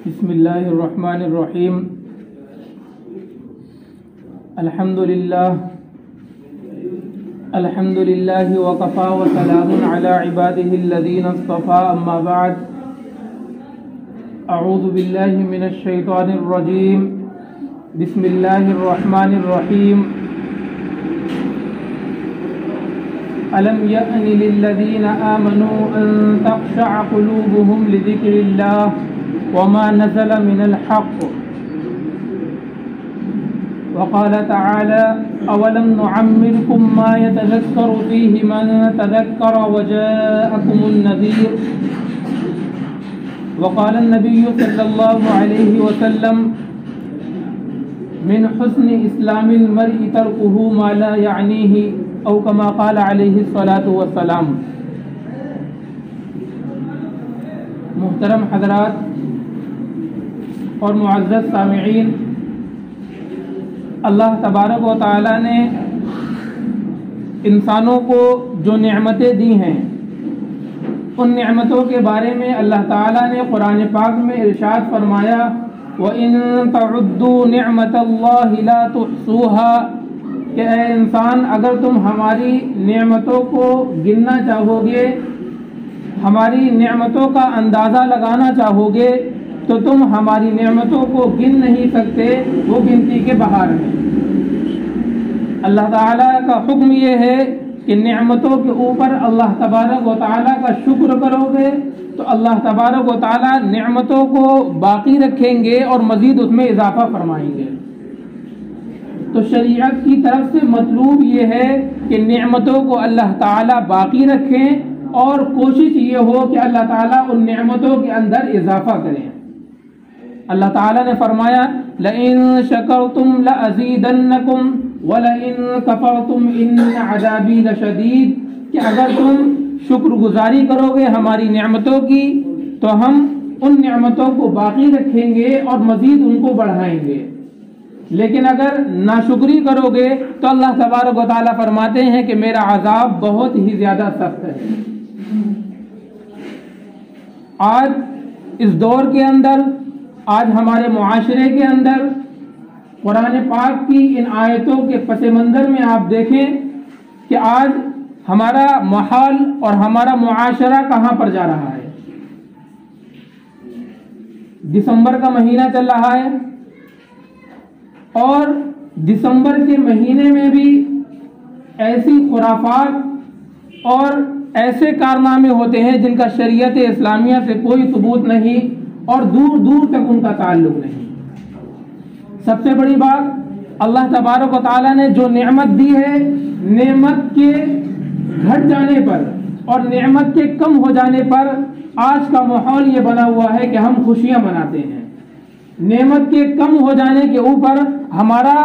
بسم اللہ الرحمن الرحیم الحمد للہ وکفی وسلام علی عباده الذین اصطفى اما بعد اعوذ باللہ من الشیطان الرجیم بسم اللہ الرحمن الرحیم ألم يأن للذين آمنوا أن تخشع قلوبهم لذكر الله وما نزل من الحق وقال تعالى أولم نعمركم ما يتذكر فيه من تذكر وجاءكم النذير وقال النبي صلى الله عليه وسلم من حسن إسلام المرء تركه ما لا يعنيه او کما قال علیہ الصلاۃ والسلام۔ محترم حضرات اور معزز سامعین، اللہ تبارک و تعالی نے انسانوں کو جو نعمتیں دی ہیں ان نعمتوں کے بارے میں اللہ تعالی نے قرآن پاک میں ارشاد فرمایا وَإِن تَعُدُّوا نِعْمَةَ اللَّهِ لَا تُحْصُوهَا، کہ اے انسان اگر تم ہماری نعمتوں کو گننا چاہو گے، ہماری نعمتوں کا اندازہ لگانا چاہو گے تو تم ہماری نعمتوں کو گن نہیں سکتے، وہ گنتی کے باہر ہیں۔ اللہ تعالیٰ کا حکم یہ ہے کہ نعمتوں کے اوپر اللہ تبارک و تعالیٰ کا شکر کرو گے تو اللہ تبارک و تعالیٰ نعمتوں کو باقی رکھیں گے اور مزید اس میں اضافہ فرمائیں گے۔ تو شریعت کی طرف سے مطلوب یہ ہے کہ نعمتوں کو اللہ تعالیٰ باقی رکھیں اور کوشش یہ ہو کہ اللہ تعالیٰ ان نعمتوں کے اندر اضافہ کریں۔ اللہ تعالیٰ نے فرمایا لَإِن شَكَرْتُمْ لَأَزِيدَنَّكُمْ وَلَإِن كَفَرْتُمْ إِنَّ عَذَابِي لَشَدِيدٌ، کہ اگر تم شکر گزاری کرو گے ہماری نعمتوں کی تو ہم ان نعمتوں کو باقی رکھیں گے اور مزید ان کو بڑھائیں گے، لیکن اگر ناشکری کرو گے تو اللہ تبارک و تعالیٰ فرماتے ہیں کہ میرا عذاب بہت ہی زیادہ سخت ہے۔ آج اس دور کے اندر، آج ہمارے معاشرے کے اندر قرآن پاک کی ان آیتوں کے پس منظر میں آپ دیکھیں کہ آج ہمارا ماحول اور ہمارا معاشرہ کہاں پر جا رہا ہے۔ دسمبر کا مہینہ چل رہا ہے اور دسمبر کے مہینے میں بھی ایسی خرافات اور ایسے کارنامے ہوتے ہیں جن کا شریعت اسلامیہ سے کوئی ثبوت نہیں اور دور دور تک ان کا تعلق نہیں۔ سب سے بڑی بات، اللہ تبارک و تعالیٰ نے جو نعمت دی ہے، نعمت کے گھٹ جانے پر اور نعمت کے کم ہو جانے پر آج کا ماحول یہ بنا ہوا ہے کہ ہم خوشیاں مناتے ہیں۔ نعمت کے کم ہو جانے کے اوپر ہمارا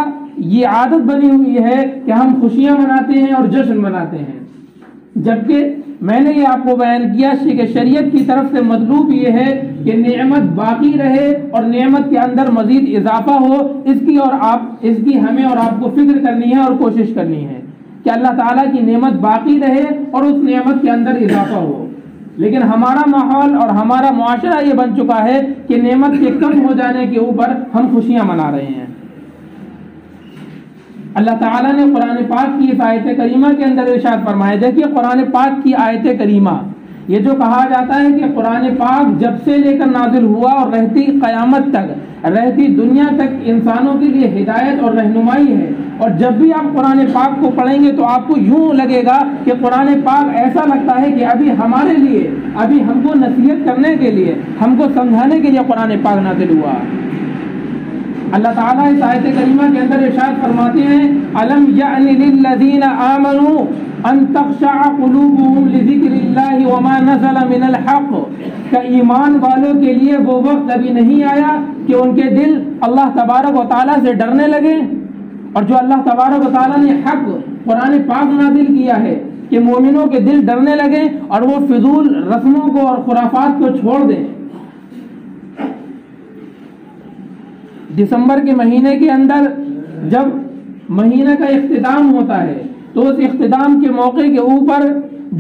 یہ عادت بنی ہوئی ہے کہ ہم خوشیاں مناتے ہیں اور جشن مناتے ہیں، جبکہ میں نے یہ آپ کو بیان کیا کہ شریعت کی طرف سے مطلوب یہ ہے کہ نعمت باقی رہے اور نعمت کے اندر مزید اضافہ ہو، اس کی ہمیں اور آپ کو فکر کرنی ہے اور کوشش کرنی ہے کہ اللہ تعالیٰ کی نعمت باقی رہے اور اس نعمت کے اندر اضافہ ہو۔ لیکن ہمارا ماحول اور ہمارا معاشرہ یہ بن چکا ہے کہ نعمت کے کم ہو جانے کے اوپر ہم خوشیاں منا رہے ہیں۔ اللہ تعالیٰ نے قرآن پاک کی اس آیت کریمہ کے اندر ارشاد فرمایا، دیکھیے قرآن پاک کی آیت کریمہ، یہ جو کہا جاتا ہے کہ قرآن پاک جب سے لے کر نازل ہوا اور رہتی قیامت تک، رہتی دنیا تک انسانوں کے لیے ہدایت اور رہنمائی ہے، اور جب بھی آپ قرآن پاک کو پڑھیں گے تو آپ کو یوں لگے گا کہ قرآن پاک ایسا لگتا ہے کہ ابھی ہمارے لیے، ابھی ہم کو نصیحت کرنے کے لیے، ہم کو سمجھانے کے لیے قرآن پاک نازل ہوا۔ اللہ تعالیٰ اس آیت کریمہ کے اندر ارشاد فرماتے ہیں أَلَمْ يَأْنِ لِلَّذِينَ آمَنُوا أَن تَخْشَعَ قُلُوبُهُمْ لِذِكْرِ اللَّهِ وَمَا نَزَلَ مِنَ الْحَقِّ، کہ ایمان والوں کے لیے وہ وقت ابھی نہیں آیا کہ ان کے دل اللہ تبارک و تعالیٰ سے ڈرنے لگے، اور جو اللہ تبارک و تعالیٰ نے حق قرآن پاک نازل کیا ہے کہ مومنوں کے دل ڈرنے لگے اور وہ فضول رسموں کو اور خرافات کو چھوڑ دیں۔ دسمبر کے مہینے کے اندر جب مہینہ کا اختتام ہوتا ہے تو اس اختتام کے موقع کے اوپر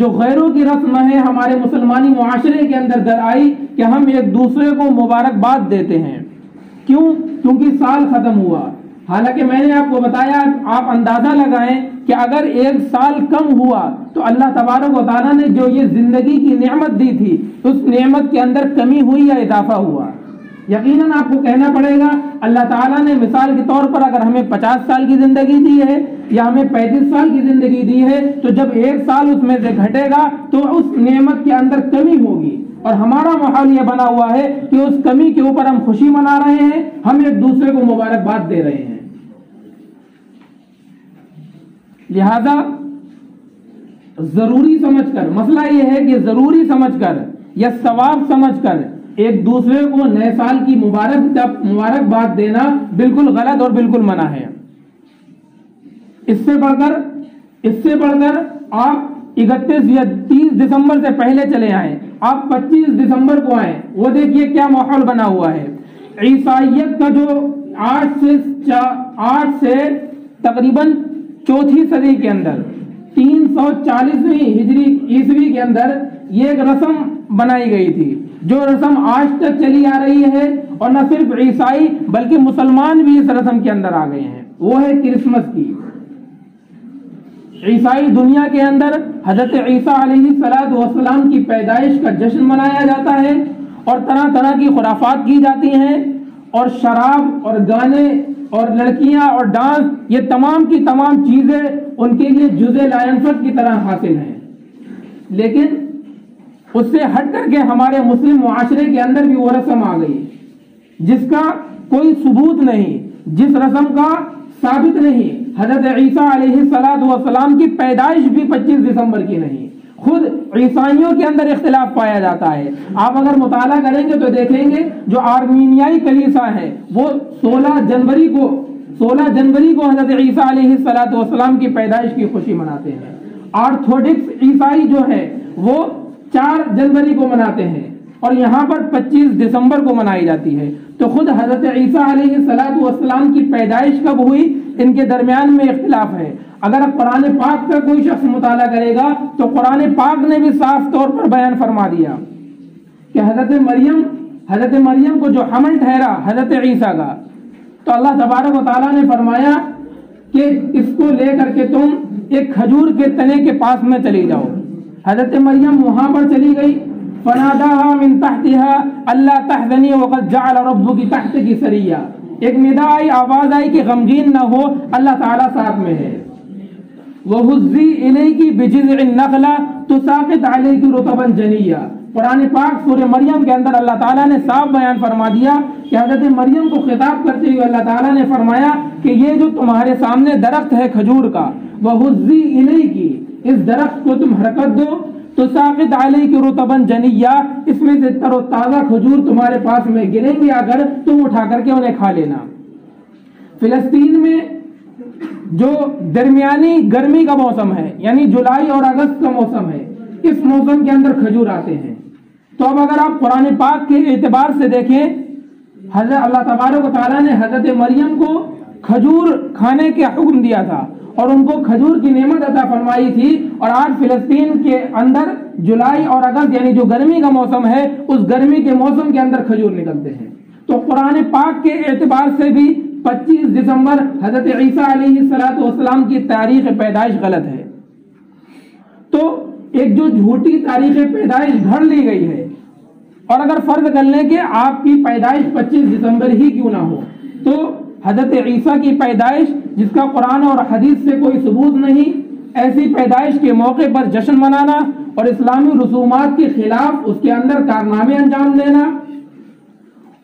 جو غیروں کی رسم ہے ہمارے مسلمانی معاشرے کے اندر در آئی کہ ہم ایک دوسرے کو مبارکباد دیتے ہیں. کیوں؟ کیونکہ سال ختم ہوا. حالانکہ میں نے آپ کو بتایا، آپ اندازہ لگائیں کہ اگر ایک سال کم ہوا تو اللہ تبارک و تعالیٰ نے جو یہ زندگی کی نعمت دی تھی اس نعمت کے اندر کمی ہوئی یا اضافہ ہوا. یقیناً آپ کو کہنا پڑے گا اللہ تعالیٰ نے مثال کے طور پر اگر ہمیں 50 سال کی زندگی دی ہے یا ہمیں 35 سال کی زندگی دی ہے تو جب ایک سال اس میں سے گھٹے گا تو اس نعمت کے اندر کمی ہوگی. اور ہمارا ماحول یہ بنا ہوا ہے کہ اس کمی کے اوپر ہم خوشی منا رہے ہیں، ہم ایک دوسرے کو مبارکباد دے رہے ہیں. لہذا ضروری سمجھ کر، مسئلہ یہ ہے کہ ضروری سمجھ کر یا ثواب سمجھ کر ایک دوسرے کو نئے سال کی مبارکباد دینا بالکل غلط اور بالکل منع ہے. اس سے بڑھ کر آپ 31 یا 30 دسمبر سے پہلے چلے آئیں، آپ 25 دسمبر کو آئیں، وہ دیکھیے کیا ماحول بنا ہوا ہے. عیسائیت کا جو 8 سے تقریباً چوتھی صدی کے اندر 340ویں ہجری عیسوی کے اندر یہ ایک رسم بنائی گئی تھی جو رسم آج تک چلی آ رہی ہے، اور نہ صرف عیسائی بلکہ مسلمان بھی اس رسم کے اندر آ گئے ہیں. وہ ہے کرسمس کی. عیسائی دنیا کے اندر حضرت عیسیٰ علیہ السلام کی پیدائش کا جشن منایا جاتا ہے اور طرح طرح کی خرافات کی جاتی ہیں، اور شراب اور گانے اور لڑکیاں اور ڈانس، یہ تمام کی تمام چیزیں ان کے لیے جزء لا ينفد کی طرح حاصل ہیں. لیکن اس سے ہٹ کر کے ہمارے مسلم معاشرے کے اندر بھی وہ رسم آ گئی جس کا کوئی ثبوت نہیں، جس رسم کا ثابت نہیں. حضرت عیسیٰ علیہ السلام کی پیدائش بھی 25 دسمبر کی نہیں. خود عیسائیوں کے اندر اختلاف پایا جاتا ہے. آپ اگر مطالعہ کریں گے تو دیکھیں گے جو آرمینیائی کلیسا ہے وہ 16 جنوری کو حضرت عیسیٰ علیہ السلام کی پیدائش کی خوشی مناتے ہیں. آرتھوڈکس عیسائی جو ہے وہ 4 جنوری کو مناتے ہیں، اور یہاں پر 25 دسمبر کو منائی جاتی ہے. تو خود حضرت عیسیٰ علیہ السلام کی پیدائش کب ہوئی، ان کے درمیان میں اختلاف ہے. اگر اب قرآن پاک کا کوئی شخص مطالعہ کرے گا تو قرآن پاک نے بھی صاف طور پر بیان فرما دیا کہ حضرت مریم کو جو حمل ٹھہرا حضرت عیسیٰ کا، تو اللہ تبارک و تعالیٰ نے فرمایا کہ اس کو لے کر کے تم ایک کھجور کے تنے کے پاس میں چلی جاؤ. حضرت مریم وہاں پر چلی گئی. فناداها من تحتها الا تحزني وقد جعل ربك تحتك سريا. ایک ندا آئی، آواز آئی کہ غمگین نہ ہو، اللہ تعالیٰ ساتھ میں ہے. وَهُزِّي إِلَيْكِ بِجِذْعِ النَّخْلَةِ تُسَاقِطْ عَلَيْكِ رُطَبًا جَنِيًّا. قرآن پاک سورہ مریم کے اندر اللہ تعالیٰ نے صاف بیان فرما دیا کہ حضرت مریم کو خطاب کرتے ہوئے اللہ تعالیٰ نے فرمایا کہ یہ جو تمہارے سامنے درخت ہے کھجور کا، وَهُزِّي إِلَيْكِ، اس درخت کو تم حرکت دو، تساقط علیک رطبا جنیا، اس میں سے تر و تازہ کھجور تمہارے پاس میں گریں گے، اگر تم اٹھا کر کے انہیں کھا لینا. فلسطین میں جو درمیانی گرمی کا موسم ہے، یعنی جولائی اور اگست کا موسم ہے، اس موسم کے اندر کھجور آتے ہیں. تو اب اگر آپ قرآن پاک کے اعتبار سے دیکھیں، حضرت اللہ تبارک و تعالیٰ نے حضرت مریم کو کھجور کھانے کا حکم دیا تھا اور ان کو کھجور کی نعمت عطا فرمائی تھی، اور آج فلسطین کے اندر جولائی اور اگست یعنی جو گرمی کا موسم ہے، اس گرمی کے موسم کے اندر کھجور نکلتے ہیں. تو قرآن پاک کے اعتبار سے بھی 25 دسمبر حضرت عیسیٰ علیہ السلام کی تاریخ پیدائش غلط ہے. تو ایک جو جھوٹی تاریخ پیدائش گھڑ لی گئی ہے، اور اگر فرض کر لیں کہ آپ کی پیدائش 25 دسمبر ہی کیوں نہ ہو، تو حضرت عیسیٰ کی پیدائش جس کا قرآن اور حدیث سے کوئی ثبوت نہیں، ایسی پیدائش کے موقع پر جشن منانا اور اسلامی رسومات کے خلاف اس کے اندر کارنامے انجام دینا،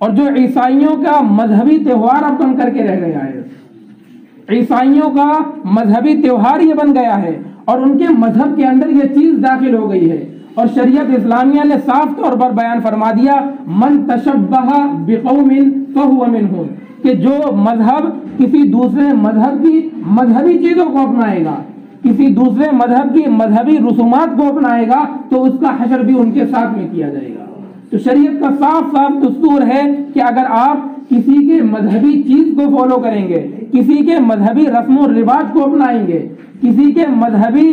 اور جو عیسائیوں کا مذہبی تہوار اب بن کر کے رہ گیا ہے، عیسائیوں کا مذہبی تہوار یہ بن گیا ہے، اور ان کے مذہب کے اندر یہ چیز داخل ہو گئی ہے. اور شریعت اسلامیہ نے صاف طور پر بیان فرما دیا، من تشبہ بقوم فہو منہم، کہ جو مذہب کسی دوسرے مذہب کی مذہبی چیزوں کو اپنائے گا، کسی دوسرے مذہب کی مذہبی رسومات کو اپنائے گا، تو اس کا حشر بھی ان کے ساتھ میں کیا جائے گا. تو شریعت کا صاف صاف دستور ہے کہ اگر آپ کسی کے مذہبی چیز کو فالو کریں گے، کسی کے مذہبی رسم و رواج کو اپنائیں گے، کسی کے مذہبی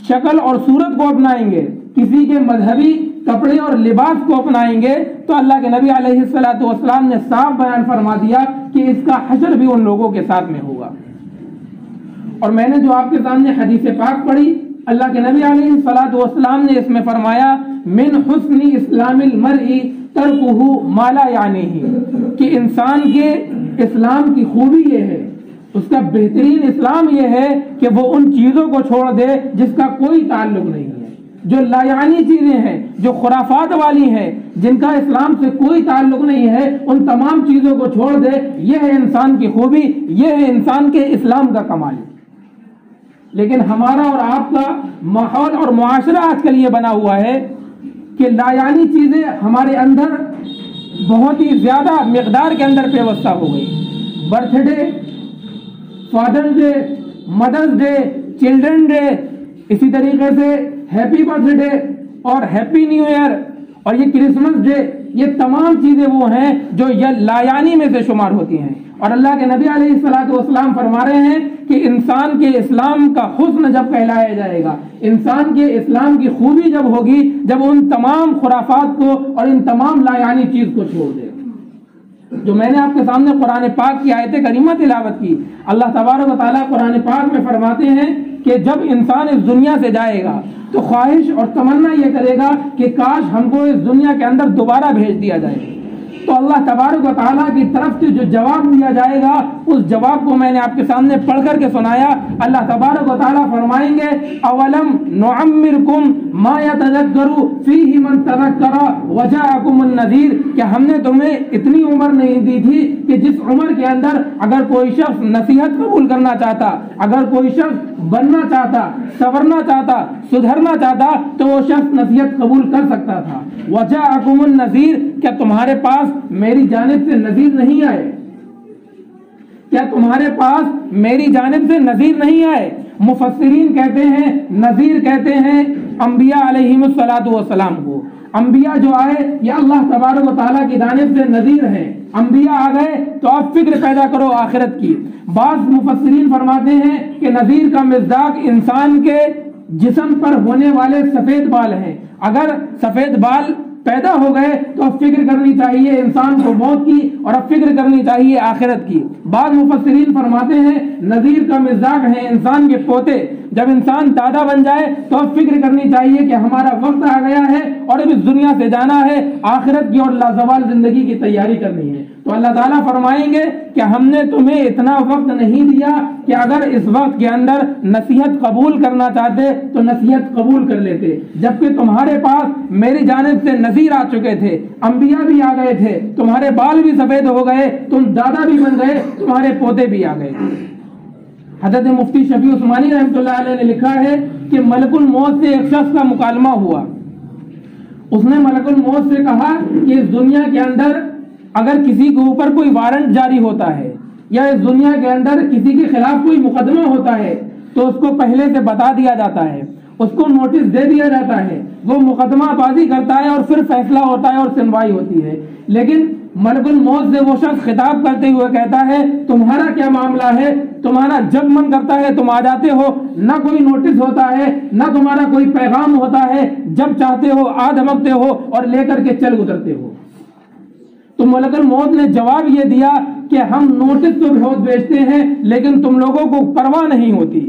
شکل اور صورت کو اپنائیں گے، کسی کے مذہبی کپڑے اور لباس کو اپنائیں گے تو اللہ کے نبی علیہ الصلوۃ والسلام نے صاف بیان فرما دیا کہ اس کا حشر بھی ان لوگوں کے ساتھ میں ہوگا۔ اور میں نے جو آپ کے سامنے حدیث پاک پڑھی، اللہ کے نبی علیہ الصلوۃ والسلام نے اس میں فرمایا من حسن اسلام المرء ترکہ ما لا یعنیہ، کہ انسان کے اسلام کی خوبی یہ ہے، اس کا بہترین اسلام یہ ہے کہ وہ ان چیزوں کو چھوڑ دے جس کا کوئی تعلق نہیں ہے، جو لا یعنی چیزیں ہیں، جو خرافات والی ہیں، جن کا اسلام سے کوئی تعلق نہیں ہے، ان تمام چیزوں کو چھوڑ دے۔ یہ ہے انسان کی خوبی، یہ ہے انسان کے اسلام کا کمال۔ لیکن ہمارا اور آپ کا ماحول اور معاشرہ آج کل یہ بنا ہوا ہے کہ لا یعنی چیزیں ہمارے اندر بہت ہی زیادہ مقدار کے اندر پیوستہ ہو گئی۔ Birthday, fathers day, mothers day, children day, اسی طریقے سے ہیپی برتھ ڈے اور ہیپی نیو ایئر اور یہ کرسمس ڈے، یہ تمام چیزیں وہ ہیں جو لا یعنی میں سے شمار ہوتی ہیں۔ اور اللہ کے نبی علیہ الصلوۃ والسلام فرما رہے ہیں کہ انسان کے اسلام کا حسن جب کہلایا جائے گا، انسان کے اسلام کی خوبی جب ہوگی جب ان تمام خرافات کو اور ان تمام لا یعنی چیز کو چھوڑ دے۔ جو میں نے آپ کے سامنے قرآن پاک کی آیت کریمہ تلاوت کی، اللہ تبارک و تعالیٰ قرآن پاک میں فرماتے ہیں کہ جب انسان اس دنیا سے جائے گا تو خواہش اور تمنا یہ کرے گا کہ کاش ہم کو اس دنیا کے اندر دوبارہ بھیج دیا جائے۔ تو اللہ تبارک و تعالیٰ کی طرف سے جو جواب دیا جائے گا، اس جواب کو میں نے آپ کے سامنے پڑھ کر کے سنایا۔ اللہ تبارک و تعالیٰ فرمائیں گے اولم نعمرکم ما یتذکر فیہ من تذکر وجاءکم النذیر، کہ ہم نے تمہیں اتنی عمر نہیں دی تھی کہ جس عمر کے اندر اگر کوئی شخص نصیحت قبول کرنا چاہتا، اگر کوئی شخص بننا چاہتا، سنورنا چاہتا، سدھرنا چاہتا تو وہ شخص نصیحت قبول کر سکتا تھا۔ وجاءکم النذیر، کیا تمہارے پاس میری جانب سے نذیر نہیں آئے؟ کیا تمہارے پاس میری جانب سے نذیر نہیں آئے؟ مفسرین کہتے ہیں نذیر کہتے ہیں انبیاء علیہم الصلوۃ والسلام کو۔ انبیاء جو آئے یہ اللہ تبارک و تعالیٰ کی جانب سے نذیر ہیں۔ انبیاء آ گئے تو آپ فکر پیدا کرو آخرت کی۔ بعض مفسرین فرماتے ہیں کہ نذیر کا مصداق انسان کے جسم پر ہونے والے سفید بال ہیں۔ اگر سفید بال پیدا ہو گئے تو اب فکر کرنی چاہیے انسان کو موت کی اور اب فکر کرنی چاہیے آخرت کی۔ بعض مفسرین فرماتے ہیں نذیر کا مزاج ہے انسان کے پوتے، جب انسان دادا بن جائے تو اب فکر کرنی چاہیے کہ ہمارا وقت آ گیا ہے اور اب اس دنیا سے جانا ہے، آخرت کی اور لازوال زندگی کی تیاری کرنی ہے۔ تو اللہ تعالیٰ فرمائیں گے کہ ہم نے تمہیں اتنا وقت نہیں دیا کہ اگر اس وقت کے اندر نصیحت قبول کرنا چاہتے تو نصیحت قبول کر لیتے، جبکہ تمہارے پاس میری جانب سے نذیر آ چکے تھے، انبیاء بھی آ گئے تھے، تمہارے بال بھی سفید ہو گئے، تم دادا بھی بن گئے، تمہارے پوتے بھی آ گئے۔ حضرت مفتی شفیع عثمانی رحمۃ اللہ علیہ نے لکھا ہے کہ ملک الموت سے ایک شخص کا مکالمہ ہوا۔ اس نے ملک الموت سے کہا کہ اس دنیا کے اندر اگر کسی کے اوپر کوئی وارنٹ جاری ہوتا ہے یا اس دنیا کے اندر کسی کے خلاف کوئی مقدمہ ہوتا ہے تو اس کو پہلے سے بتا دیا جاتا ہے، اس کو نوٹس دے دیا جاتا ہے، وہ مقدمہ بازی کرتا ہے اور پھر فیصلہ ہوتا ہے اور سنوائی ہوتی ہے۔ لیکن ملک الموت سے وہ شخص خطاب کرتے ہوئے کہتا ہے تمہارا کیا معاملہ ہے؟ تمہارا جب من کرتا ہے تم آ جاتے ہو، نہ کوئی نوٹس ہوتا ہے نہ تمہارا کوئی پیغام ہوتا ہے، جب چاہتے ہو آ دھمکتے ہو اور لے کر کے چل گزرتے ہو۔ تو ملک الموت نے جواب یہ دیا کہ ہم نوٹس تو بہت بیچتے ہیں لیکن تم لوگوں کو پرواہ نہیں ہوتی،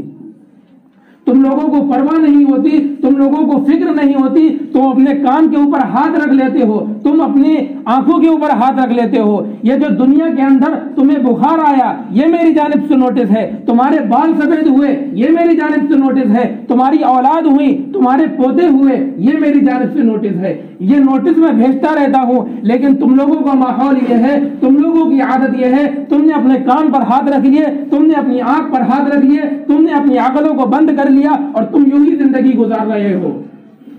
تم لوگوں کو پرواہ نہیں ہوتی، تم لوگوں کو فکر نہیں ہوتی، تم اپنے کان کے اوپر ہاتھ رکھ لیتے ہو، تم اپنی آنکھوں کے اوپر ہاتھ رکھ لیتے ہو۔ یہ جو دنیا کے اندر تمہیں بخار آیا یہ میری جانب سے نوٹس ہے، تمہارے بال سفید ہوئے یہ میری جانب سے نوٹس ہے، تمہاری اولاد ہوئی، تمہارے پوتے ہوئے یہ میری جانب سے نوٹس ہے۔ یہ نوٹس میں بھیجتا رہتا ہوں لیکن تم لوگوں کا ماحول یہ ہے، تم لوگوں کی عادت یہ ہے، تم نے اپنے کان پر ہاتھ رکھ لیے، تم نے اپنی آنکھ پر ہاتھ رکھ لیے، تم نے اپنی عقلوں کو بند کر لیا اور تم یوں ہی زندگی گزار رہے ہو،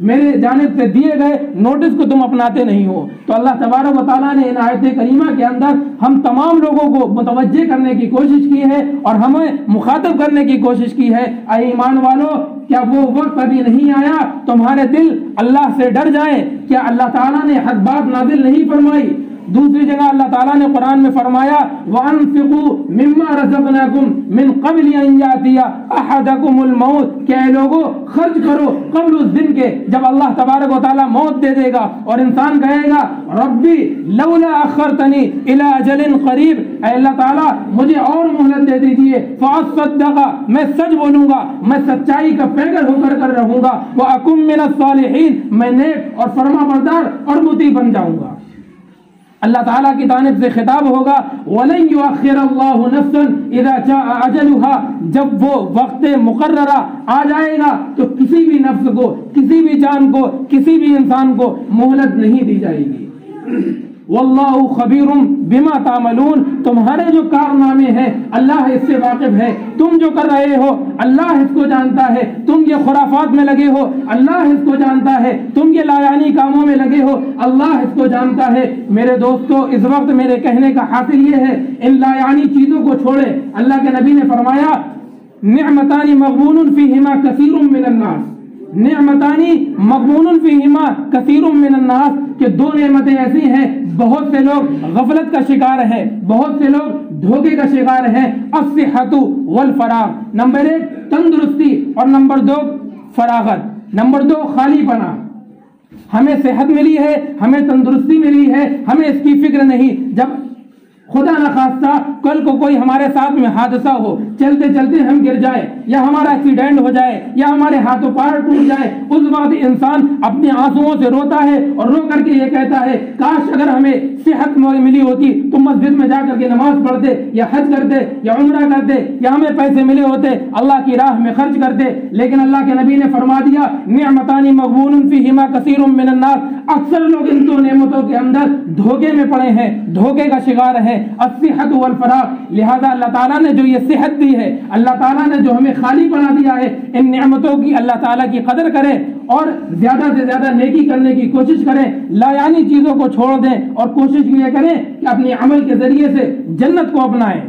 میرے جانب سے دیے گئے نوٹس کو تم اپناتے نہیں ہو۔ تو اللہ تبارک و تعالیٰ نے ان آیت کریمہ کے اندر ہم تمام لوگوں کو متوجہ کرنے کی کوشش کی ہے اور ہمیں مخاطب کرنے کی کوشش کی ہے، اے ایمان والو کیا وہ وقت ابھی نہیں آیا تمہارے دل اللہ سے ڈر جائیں؟ کیا اللہ تعالیٰ نے حق بات نازل نہیں فرمائی؟ دوسری جگہ اللہ تعالیٰ نے قرآن میں فرمایا وَأَنفِقُوا مِمَّا رَزَقْنَاكُمْ مِنْ قَبْلِ أَنْ يَأْتِيَ أَحَدَكُمُ الْمَوْتُ کہ اے لوگو خرچ کرو قبل اس دن کے جب اللہ تبارک و تعالیٰ موت دے دے گا اور انسان کہے گا ربی لولا اخرتنی الی اجل قریب، اے اللہ تعالیٰ مجھے اور مہلت دے دیجئے فاصدق میں سچ بولوں گا، میں سچائی کا پیکر ہو کر رہوں گا، واکم من الصالحین میں نیک اور فرما بردار اور مطیع بن جاؤں گا۔ اللہ تعالیٰ کی جانب سے خطاب ہوگا وَلَن يُؤَخِّرَ اللَّهُ نَفْسًا إِذَا جَاءَ أَجَلُهَا، جب وہ وقت مقررہ آ جائے گا تو کسی بھی نفس کو، کسی بھی جان کو، کسی بھی انسان کو مہلت نہیں دی جائے گی۔ واللہ خبیر بما تعملون، تمہارے جو کارنامے ہیں اللہ اس سے واقف ہے، تم جو کر رہے ہو اللہ اس کو جانتا ہے، تم یہ خرافات میں لگے ہو اللہ اس کو جانتا ہے، تم یہ لایانی کاموں میں لگے ہو اللہ اس کو جانتا ہے۔ میرے دوستو اس وقت میرے کہنے کا حاصل یہ ہے ان لایانی چیزوں کو چھوڑے۔ اللہ کے نبی نے فرمایا نعمتان مغبون فیہما کثیر من الناس، نعمتانی مغبون فیہما کثیر من الناس کہ دو نعمتیں ایسی ہیں بہت سے لوگ غفلت کا شکار ہیں، بہت سے لوگ دھوکے کا شکار ہیں، الصحۃ والفراغ، نمبر 1 تندرستی اور نمبر 2 فراغت، نمبر 2 خالی پنا۔ ہمیں صحت ملی ہے، ہمیں تندرستی ملی ہے، ہمیں اس کی فکر نہیں۔ جب خدا نخواستہ کل کو کوئی ہمارے ساتھ میں حادثہ ہو، چلتے چلتے ہم گر جائیں یا ہمارا ایکسیڈنٹ ہو جائے یا ہمارے ہاتھوں پار ٹوٹ جائے، اس وقت انسان اپنے آنسوؤں سے روتا ہے اور رو کر کے یہ کہتا ہے کاش اگر ہمیں صحت ملی ہوتی تو مسجد میں جا کر کے نماز پڑھتے یا حج کرتے یا عمرہ کرتے یا ہمیں پیسے ملے ہوتے اللہ کی راہ میں خرچ کرتے۔ لیکن اللہ کے نبی نے فرما دیا نعمتان مغبون فیہما کثیر من الناس، اکثر لوگ ان دو نعمتوں کے اندر دھوکے میں پڑے ہیں، دھوکے کا شکار ہیں، الصحت والفراغ۔ لہذا اللہ تعالیٰ نے جو یہ صحت دی ہے، اللہ تعالیٰ نے جو ہمیں خالی بنا دیا ہے، ان نعمتوں کی اللہ تعالیٰ کی قدر کریں اور زیادہ سے زیادہ نیکی کرنے کی کوشش کریں، لایانی چیزوں کو چھوڑ دیں اور کوشش یہ کریں کہ اپنے عمل کے ذریعے سے جنت کو اپنائیں،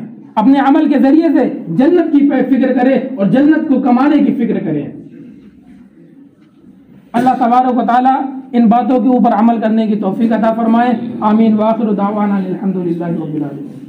اپنے عمل کے ذریعے سے جنت کی فکر کریں اور جنت کو کمانے کی فکر کریں۔ اللہ تبارک و تعالیٰ ان باتوں کے اوپر عمل کرنے کی توفیق عطا فرمائے، آمین۔ وآخر دعوانا الحمدللہ رب العالمین۔